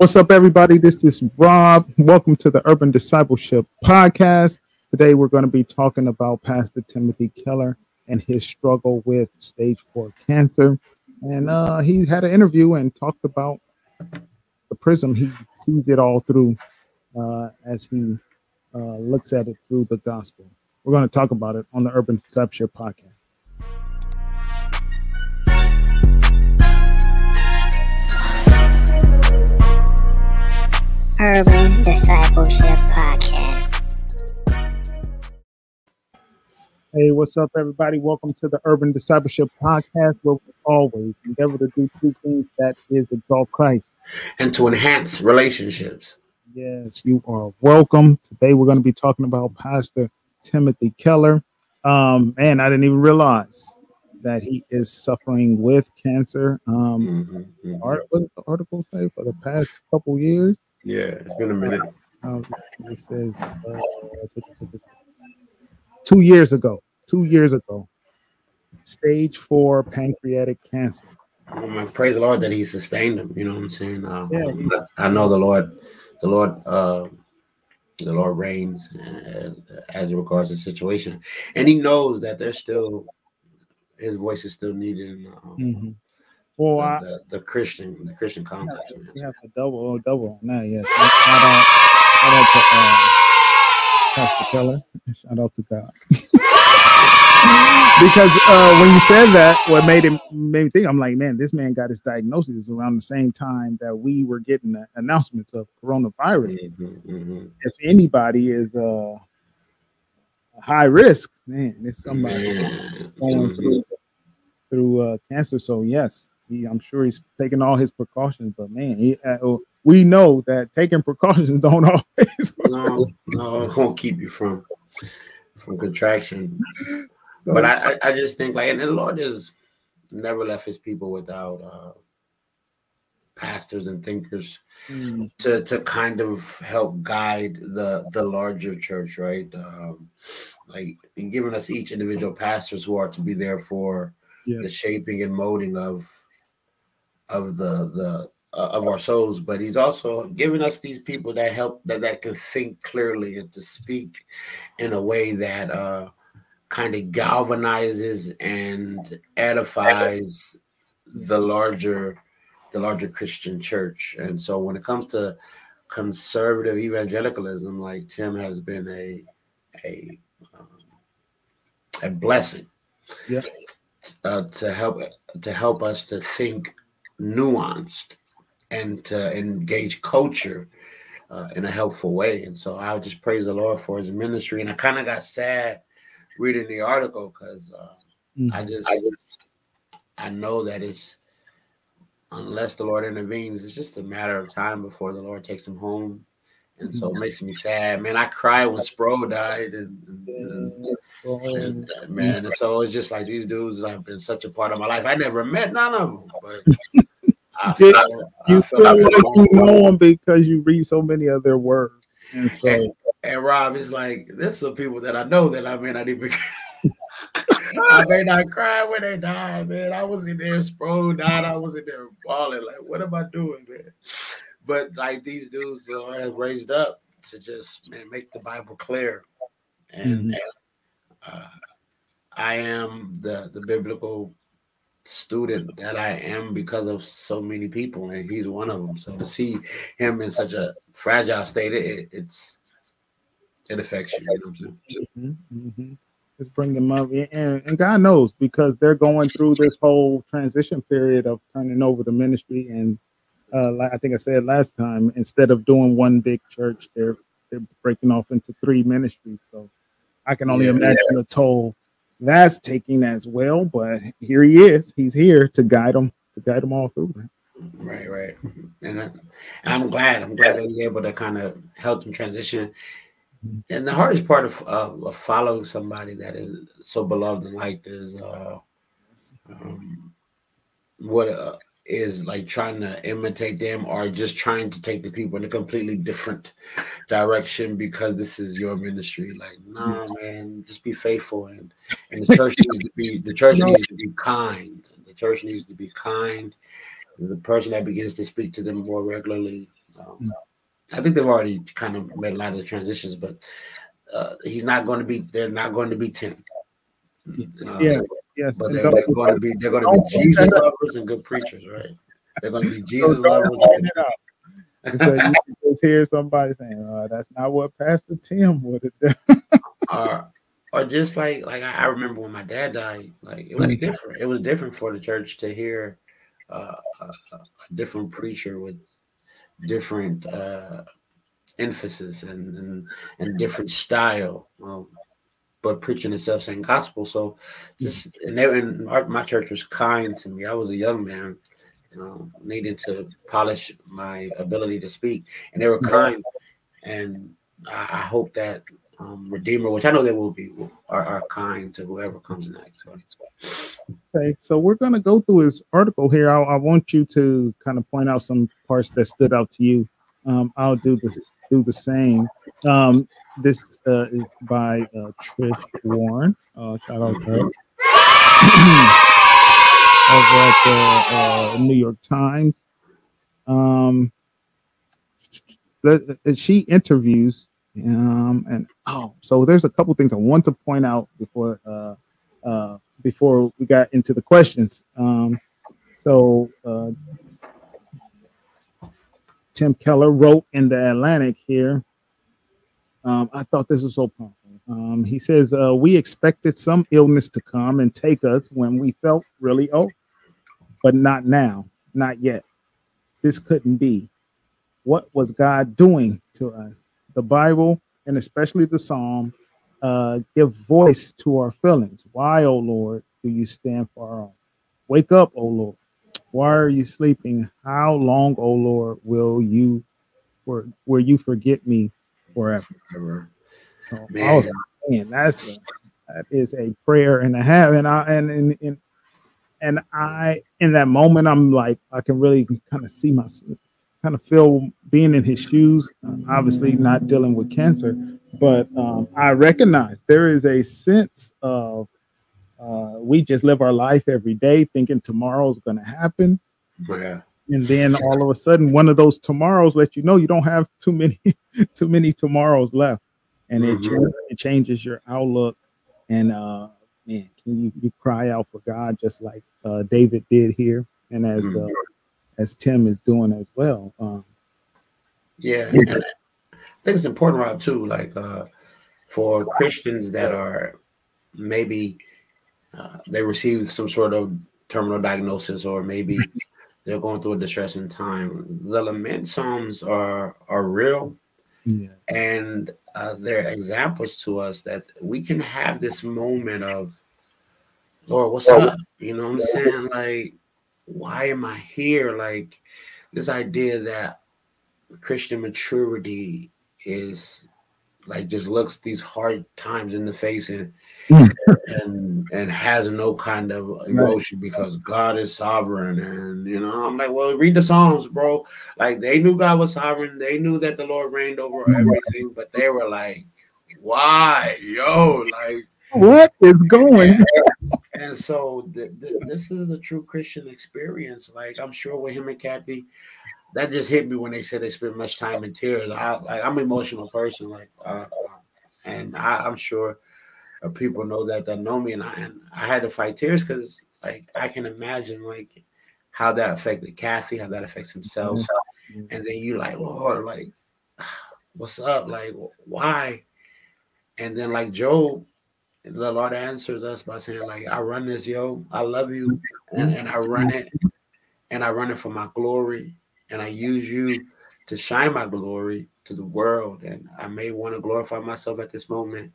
What's up, everybody? This is Rob. Welcome to the Urban Discipleship Podcast. Today, we're going to be talking about Pastor Timothy Keller and his struggle with stage 4 cancer. And he had an interview and talked about the prism he sees it all through as he looks at it through the gospel. We're going to talk about it on the Urban Discipleship Podcast. Urban Discipleship Podcast. Hey, what's up, everybody? Welcome to the Urban Discipleship Podcast, where we always endeavor to do two things: that is, exalt Christ and to enhance relationships. Yes, you are welcome. Today, we're going to be talking about Pastor Timothy Keller. Man, I didn't even realize that he is suffering with cancer. What does the article say? For the past couple years? Yeah, it's been a minute. It says 2 years ago. 2 years ago, stage 4 pancreatic cancer. Praise the Lord that He sustained him. You know what I'm saying? I know the Lord reigns as it regards the situation, and He knows that there's still His voice is still needed in Well, the Christian context. We have to double on that. Yes, shout out to Pastor Keller. Shout out to God. Because when you said that, what made me think, I'm like, man, this man got his diagnosis around the same time that we were getting the announcements of coronavirus. If anybody is high risk, man, it's somebody going through cancer. So yes, I'm sure he's taking all his precautions, but man, we know that taking precautions don't always. No, it won't keep you from contraction. But I just think and the Lord has never left His people without pastors and thinkers to kind of help guide the larger church, right? And giving us each individual pastors who are to be there for the shaping and molding of our souls, but He's also giving us these people that help that can think clearly and to speak in a way that kind of galvanizes and edifies the larger Christian church. And so when it comes to conservative evangelicalism, like Tim has been a blessing to help us to think nuanced and to engage culture in a helpful way. And so I just praise the Lord for His ministry. And I kind of got sad reading the article because I know that it's, unless the Lord intervenes, it's just a matter of time before the Lord takes him home. And so it makes me sad, man. I cried when Sproul died, and man, and so it's just like these dudes have been such a part of my life. I never met none of them, but I feel like you know them because you read so many of their words. And so, and Rob, it's like there's some people that I know that I may not even. I may not cry when they die, man. I was in there, Sproul died. I was in there bawling, like, what am I doing, man? But like these dudes, the Lord has raised up to just make the Bible clear, and I am the biblical student that I am because of so many people, and he's one of them. So to see him in such a fragile state, it affects you. Let's bring them up, and God knows, because they're going through this whole transition period of turning over the ministry, and like I think I said last time, instead of doing one big church, they're breaking off into 3 ministries. So I can only imagine the toll that's taking as well. But here he is; he's here to guide them all through that. Right. And I'm glad that we're able to kind of help them transition. And the hardest part of following somebody that is so beloved and liked is is like trying to imitate them or just trying to take the people in a completely different direction because this is your ministry. Like, nah, man, just be faithful. And the church needs to be kind. The church needs to be kind. The person that begins to speak to them more regularly I think they've already kind of made a lot of the transitions, but he's not going to be. They're not going to be Tim. Yes, but they're going to be Jesus lovers and good preachers, right? They're going to be Jesus lovers. And so you can just hear somebody saying, "That's not what Pastor Tim would have done." Or just like I remember when my dad died, like it was different. It was different for the church to hear a different preacher with different emphasis and different style, but preaching the self-same gospel. So just my church was kind to me. I was a young man, needing to polish my ability to speak, and they were kind. And I hope that Redeemer, which I know they will be, are kind to whoever comes next. Okay, so we're going to go through his article here. I want you to kind of point out some parts that stood out to you. I'll do the same. This is by Trish Warren. Shout out to her. Over at the New York Times. She interviews, so there's a couple things I want to point out before we got into the questions. Tim Keller wrote in the Atlantic here. I thought this was so powerful. He says, we expected some illness to come and take us when we felt really old, but not now, not yet. This couldn't be. What was God doing to us? The Bible, and especially the Psalms, give voice to our feelings. Why, O Lord, do you stand far off? Wake up, O Lord. Why are you sleeping? How long, O Lord, will you forget me forever? So I was saying that is a prayer and a half, and I in that moment I'm like, I can really kind of see myself, kind of feel being in his shoes. Obviously not dealing with cancer, but I recognize there is a sense of we just live our life every day thinking tomorrow's going to happen. Yeah. And then all of a sudden, one of those tomorrows let you know you don't have too many tomorrows left, and it changes your outlook. And man, can you cry out for God just like David did here, and as Tim is doing as well. Yeah, and I think it's important, Rob, too. Like for Christians that are maybe they received some sort of terminal diagnosis, or maybe they're going through a distressing time. The lament psalms are real, and they're examples to us that we can have this moment of, Lord, what's up? You know what I'm saying? Like, why am I here? Like, this idea that Christian maturity is like just looks these hard times in the face and has no kind of emotion because God is sovereign. And I'm like, well, read the Psalms, bro. Like, they knew God was sovereign, they knew that the Lord reigned over everything, but they were like, why, like, what is going? And so this is the true Christian experience. Like, I'm sure with him and Kathy, that just hit me when they said they spent much time in tears. I'm an emotional person, and I'm sure people know that know me, and I had to fight tears because, like, I can imagine like how that affected Kathy, how that affects himself, and then you like, Lord, like, what's up? Like, why? And then like Job, the Lord answers us by saying, like, I run this, I love you, and I run it, and I run it for my glory, and I use you to shine my glory to the world, and I may want to glorify myself at this moment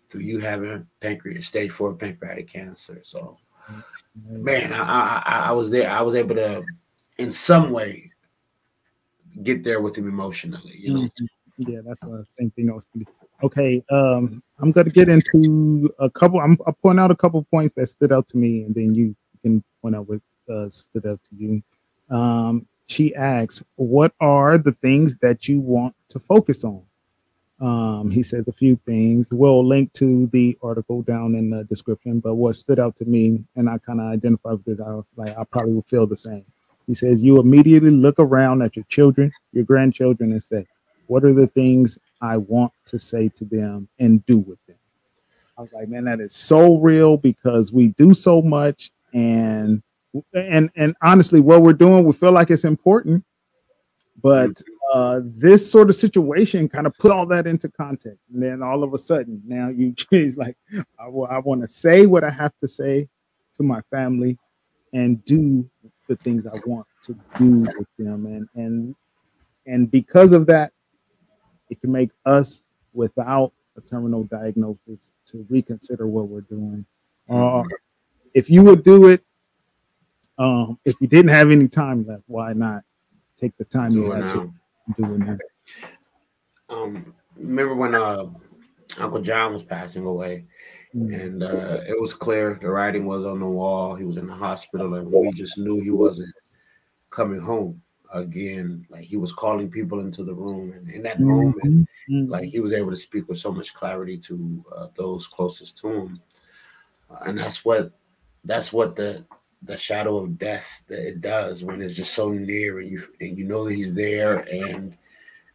through you having stage 4 pancreatic cancer. So, man, I was there. I was able to, in some way, get there with him emotionally. Yeah, that's the same thing I was thinking. Okay, I'm going to get into a couple. I'll point out a couple of points that stood out to me, and then you can point out what stood out to you. She asks, what are the things that you want to focus on? He says a few things. We'll link to the article down in the description, but what stood out to me, and I kind of identified with this, I probably will feel the same. He says, you immediately look around at your children, your grandchildren, and say, what are the things I want to say to them and do with them? I was like, man, that is so real, because we do so much, and honestly, what we're doing, we feel like it's important, but this sort of situation kind of put all that into context. And then all of a sudden, now you he's like, I want to say what I have to say to my family and do the things I want to do with them. And because of that, it can make us, without a terminal diagnosis, to reconsider what we're doing. If you would do it, if you didn't have any time left, why not take the time you have to do it now? Remember when Uncle John was passing away, and it was clear the writing was on the wall. He was in the hospital, and we just knew he wasn't coming home again. Like, he was calling people into the room, and in that moment, like, he was able to speak with so much clarity to those closest to him, and that's what the shadow of death that it does when it's just so near, and you know that he's there, and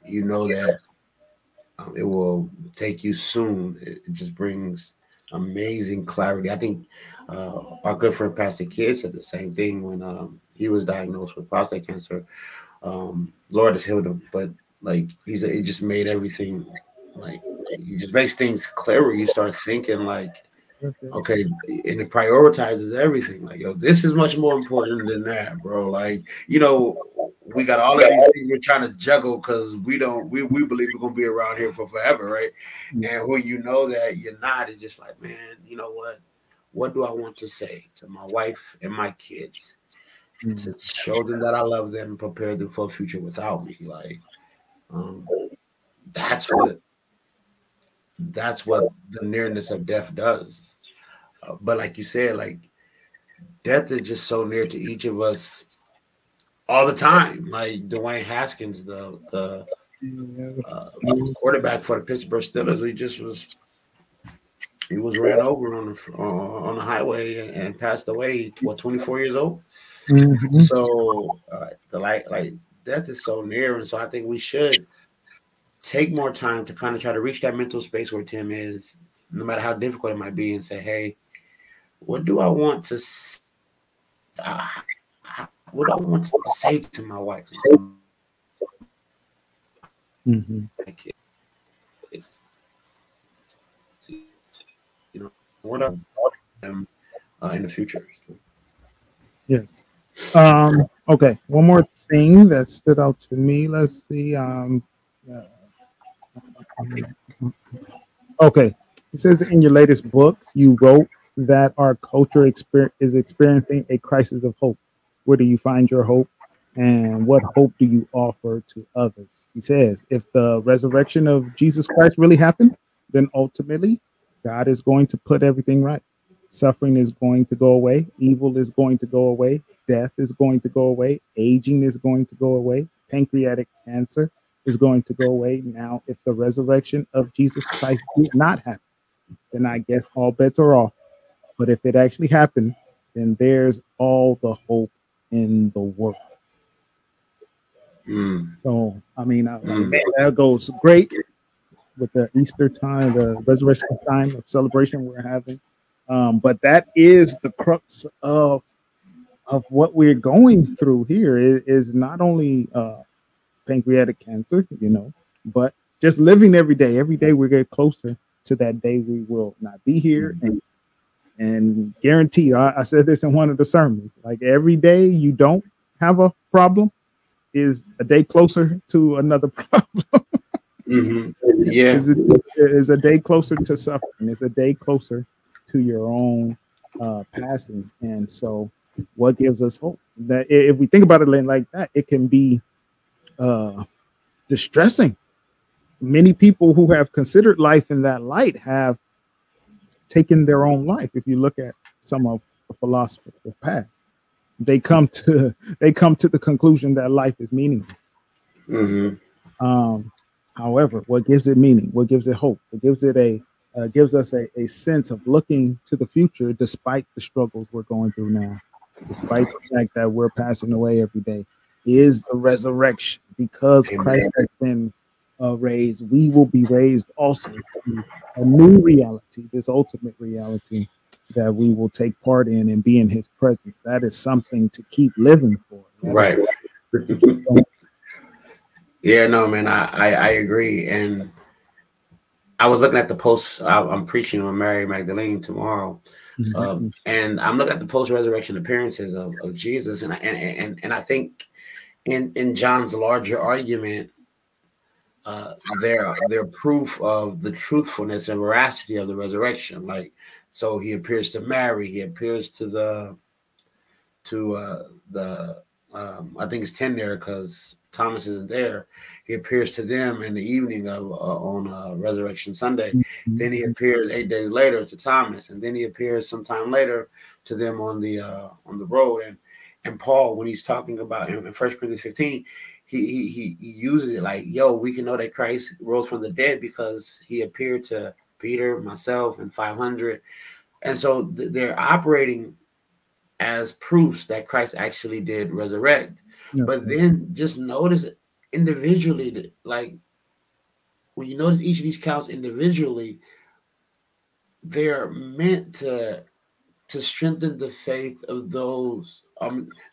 you know that it will take you soon. It just brings amazing clarity. I think our good friend Pastor Kidd said the same thing when he was diagnosed with prostate cancer. Lord has healed him, but like it just made everything, like, it just makes things clearer. You start thinking like, okay, and it prioritizes everything. Like, yo, this is much more important than that, bro. Like, you know, we got all of these things we're trying to juggle because we believe we're gonna be around here for forever, right? And when you know that you're not, it's just like, man, you know what do I want to say to my wife and my kids to show them that I love them and prepare them for a future without me? Like, that's what the nearness of death does. But like you said, like, death is just so near to each of us all the time. Like Dwayne Haskins, the quarterback for the Pittsburgh Steelers, he was ran over on the highway and passed away. 24 years old. So like death is so near, and so I think we should take more time to kind of try to reach that mental space where Tim is, no matter how difficult it might be, and say, hey, what do I want to say to my wife? It's, you know, what I want them in the future. Yes. Okay. One more thing that stood out to me. Let's see. Okay. It says in your latest book, you wrote that our culture is experiencing a crisis of hope. Where do you find your hope, and what hope do you offer to others? He says, if the resurrection of Jesus Christ really happened, then ultimately God is going to put everything right. Suffering is going to go away. Evil is going to go away. Death is going to go away. Aging is going to go away. Pancreatic cancer is going to go away. Now, if the resurrection of Jesus Christ did not happen, then I guess all bets are off. But if it actually happened, then there's all the hope in the world. So, I mean, that goes great with the Easter time, the resurrection time of celebration we're having. But that is the crux of what we're going through here. It is not only pancreatic cancer, you know, but just living every day. Every day we get closer to that day we will not be here. And guarantee, I said this in one of the sermons, like every day you don't have a problem is a day closer to another problem. Yeah. Is a day closer to suffering. It's a day closer to your own passing. And so what gives us hope? That if we think about it like that, it can be distressing. Many people who have considered life in that light have taken their own life. If you look at some of the philosophers of the past, they come to the conclusion that life is meaningless. However, what gives it meaning? What gives it hope? It gives it gives us a sense of looking to the future despite the struggles we're going through now. despite the fact that we're passing away every day, is the resurrection. Because Christ has been raised, we will be raised also to a new reality, this ultimate reality that we will take part in and be in his presence. That is something to keep living for. Right. Yeah, no, man, I agree. And I was looking at the post. I'm preaching on Mary Magdalene tomorrow. And I'm looking at the post-resurrection appearances of Jesus. And I think in John's larger argument, they're proof of the truthfulness and veracity of the resurrection. Like, so he appears to Mary, he appears to the I think it's 10 there because Thomas isn't there. He appears to them in the evening of on Resurrection Sunday. Then he appears 8 days later to Thomas, and then he appears sometime later to them on the road. And Paul, when he's talking about in 1 Corinthians 15, he uses it like, yo, we can know that Christ rose from the dead because he appeared to Peter, myself, and 500. And so they're operating as proofs that Christ actually did resurrect. But then just notice individually, like when you notice each of these counts individually, they're meant to strengthen the faith of those.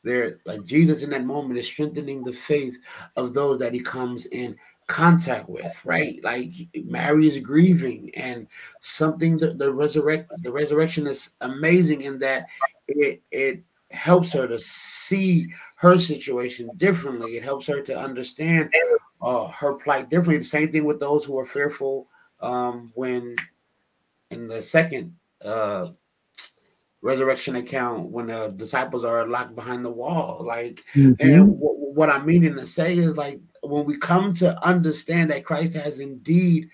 They're like Jesus in that moment is strengthening the faith of those that he comes in contact with, right? Like Mary is grieving, and something the resurrection is amazing in that it helps her to see her situation differently. It helps her to understand her plight differently. The same thing with those who are fearful when in the second resurrection account, when the disciples are locked behind the wall, like, and what I'm meaning to say is, like, when we come to understand that Christ has indeed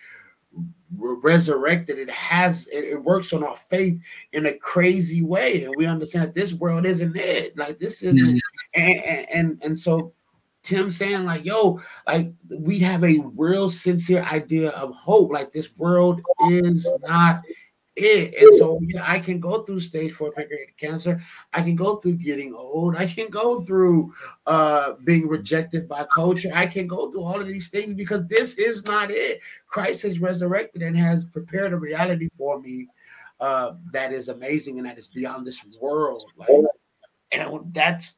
resurrected, it works on our faith in a crazy way, and we understand that this world isn't it. Like, this isn't, and so Tim saying, like, yo, like, we have a real sincere idea of hope. Like, this world is not it. And so I can go through stage 4 pancreatic cancer. I can go through getting old. I can go through being rejected by culture. I can go through all of these things because this is not it. Christ has resurrected and has prepared a reality for me that is amazing and that is beyond this world. Like, and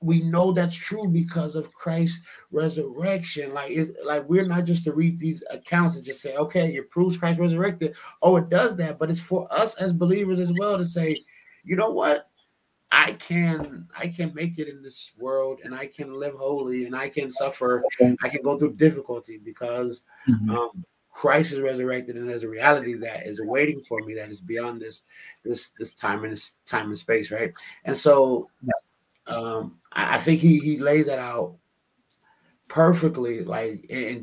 we know that's true because of Christ's resurrection. Like we're not just to read these accounts and just say, okay, it proves Christ resurrected. Oh, it does that, but it's for us as believers as well to say, you know what? I can make it in this world, and I can live holy, and I can suffer. I can go through difficulty because Christ is resurrected, and there's a reality that is waiting for me that is beyond this time and space, right? And so I think he lays that out perfectly, like in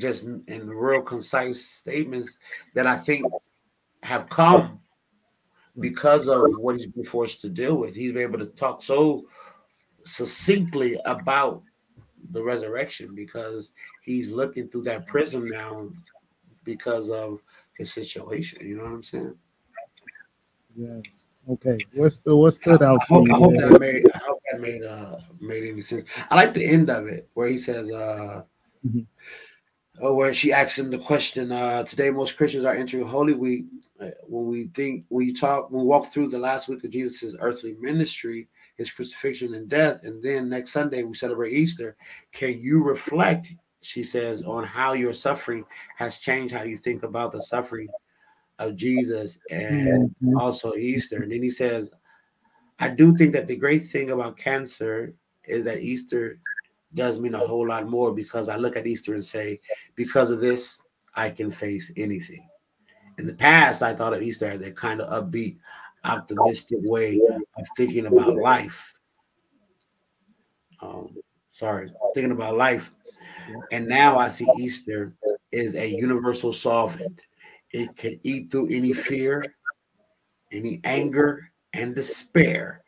real concise statements that I think have come because of what he's been forced to deal with. He's been able to talk so succinctly about the resurrection because he's looking through that prism now because of his situation. You know what I'm saying? Yes. Okay. What stood out? I hope that made any sense. I like the end of it where he says, where she asks him the question, today most Christians are entering Holy Week. When we walk through the last week of Jesus' earthly ministry, his crucifixion and death, and then next Sunday we celebrate Easter. Can you reflect, she says, on how your suffering has changed how you think about the suffering of Jesus and also Easter? And then he says, I do think that the great thing about cancer is that Easter does mean a whole lot more because I look at Easter and say, because of this, I can face anything. In the past, I thought of Easter as a kind of upbeat, optimistic way of thinking about life. Thinking about life. And now I see Easter is a universal solvent. It can eat through any fear, any anger, and despair.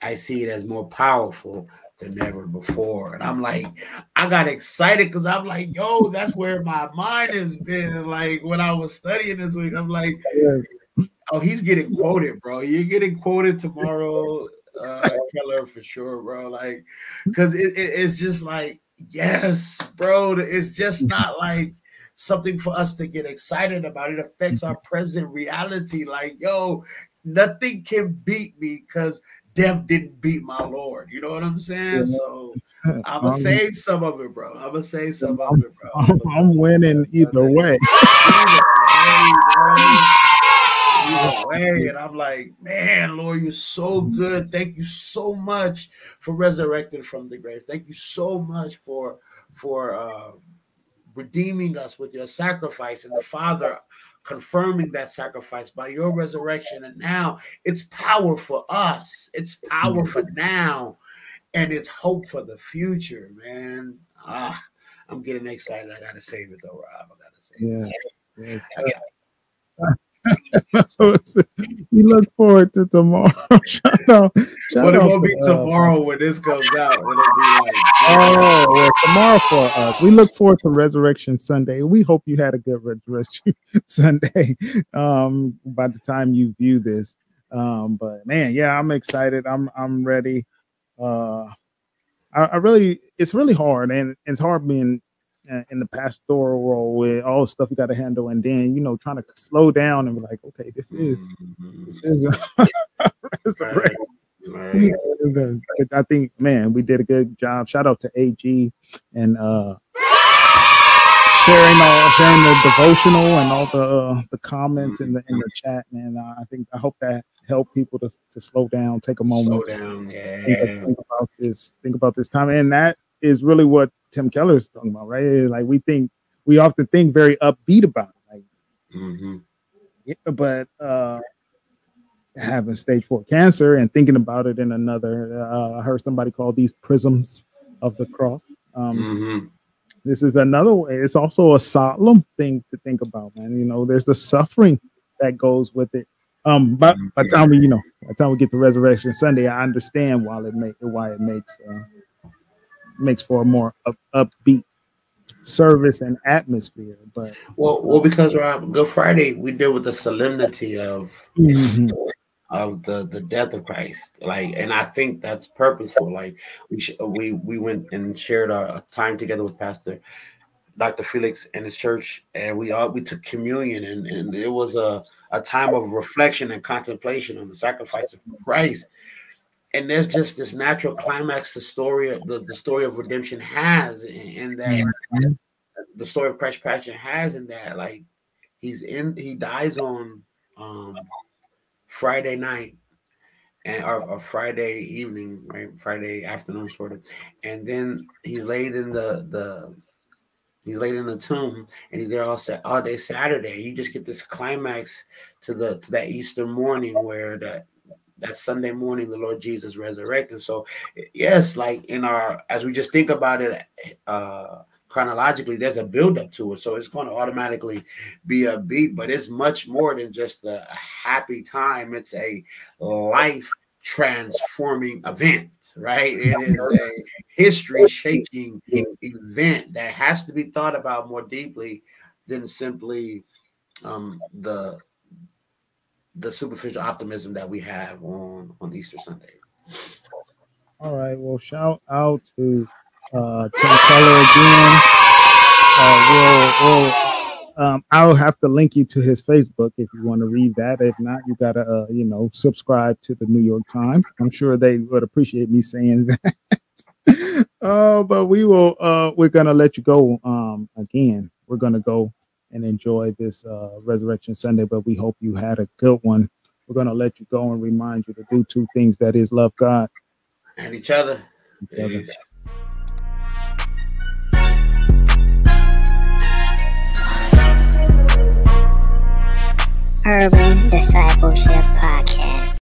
I see it as more powerful than ever before. And I'm like, I got excited because I'm like, yo, that's where my mind has been. Like when I was studying this week, I'm like, oh, he's getting quoted, bro. You're getting quoted tomorrow Keller for sure, bro. Like, because it's just like, yes, bro. It's just not like something for us to get excited about. It affects our present reality. Like, yo, nothing can beat me because death didn't beat my Lord. You know what I'm saying? Yeah. So I'm gonna say some of it, bro. I'm gonna say some of it, bro. I'm winning either way. Either way, and I'm like, man, Lord, you're so good. Thank you so much for resurrecting from the grave. Thank you so much for redeeming us with your sacrifice, and the Father confirming that sacrifice by your resurrection. And now it's power for us. It's power for now, and it's hope for the future, man. I'm getting excited. I gotta save it though, Rob. I gotta save it. So we look forward to tomorrow. Shout out But it won't be tomorrow when this comes out. It'll be like, well, tomorrow for us. We look forward to Resurrection Sunday. We hope you had a good Resurrection Sunday by the time you view this. But man, yeah, I'm excited. I'm ready. I really, it's really hard, and it's hard being in the pastoral role with all the stuff you got to handle, and then trying to slow down and be like, okay, this is resurrection. Right. I think, man, we did a good job. Shout out to AG and sharing the devotional and all the comments in the chat, man. I hope that helped people to slow down, take a moment, slow down, think about this time, and that is really what Tim Keller is talking about, right? Like we often think very upbeat about it, like, but having stage 4 cancer and thinking about it in another, I heard somebody call these prisms of the cross. This is another way. It's also a solemn thing to think about, man. There's the suffering that goes with it. But by the time we get to Resurrection Sunday, I understand why it makes for a more upbeat service and atmosphere. But well, because Good Friday we deal with the solemnity of the death of Christ, like, and I think that's purposeful. Like we went and shared our time together with Pastor Dr. Felix and his church, and we took communion, and it was a time of reflection and contemplation on the sacrifice of Christ. And there's just this natural climax the story of redemption has, and that the story of Christ's passion has, in that, like, he dies on Friday night or Friday evening, right? Friday afternoon, sort of, and then he's laid in the tomb, and he's there all day Saturday. You just get this climax to that Easter morning, where that Sunday morning the Lord Jesus resurrected. So yes, like as we just think about it chronologically, there's a buildup to it, so it's going to automatically be a beat, but it's much more than just a happy time. It's a life transforming event, right? It is a history shaking event that has to be thought about more deeply than simply the superficial optimism that we have on Easter Sunday. All right. Well, shout out to Tim Keller again. I'll have to link you to his Facebook if you want to read that. If not, you gotta subscribe to the New York Times. I'm sure they would appreciate me saying that. But we're gonna let you go. Again, we're gonna go and enjoy this Resurrection Sunday, but we hope you had a good one. We're going to let you go and remind you to do 2 things, that is, love God and each other. Urban Discipleship Podcast.